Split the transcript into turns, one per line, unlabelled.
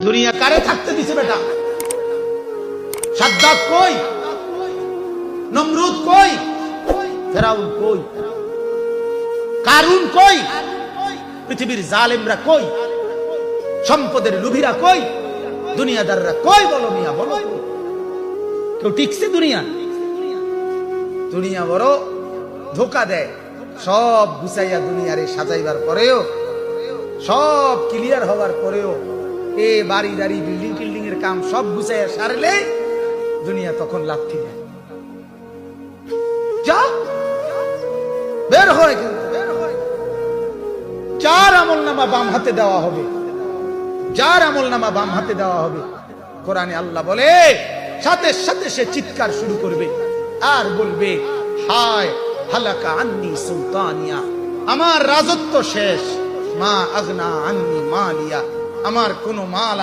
দুনিয়া কারে থাকতে দিছে বেটা? সাদ্দাত কই? নমরুদ কই? ফেরাউন কই? কারুন কই? পৃথিবীর জালেমরা কই? সম্পদের লোভীরা কই? দুনিয়াদাররা কই? বলো মিয়া, বলো। কেউ টিকছে দুনিয়া? দুনিয়া বড় ধোকা দেয়। সব গুছাইয়া দুনিয়ারে সাজাইবার পরেও, সব ক্লিয়ার হওয়ার পরেও, এ বাড়ি দাড়ি বিল্ডিং টিল্ডিং এর কাম সব গুছাইয়া সারলে দুনিয়া তখন লাথি দেয়। যা বের হয়, কিন্তু যার আমল নামা বাম হাতে দেওয়া হবে, যার আমল নামা বাম হাতে দেওয়া হবে, কোরআনে আল্লাহ বলে সাথে সাথে সে চিৎকার শুরু করবে আর বলবে, হায় হালাকা আন্নি সুলতানিয়া, আমার রাজত্ব শেষ, মা আগনা আন্নি মালিয়া, আমার কোনো মাল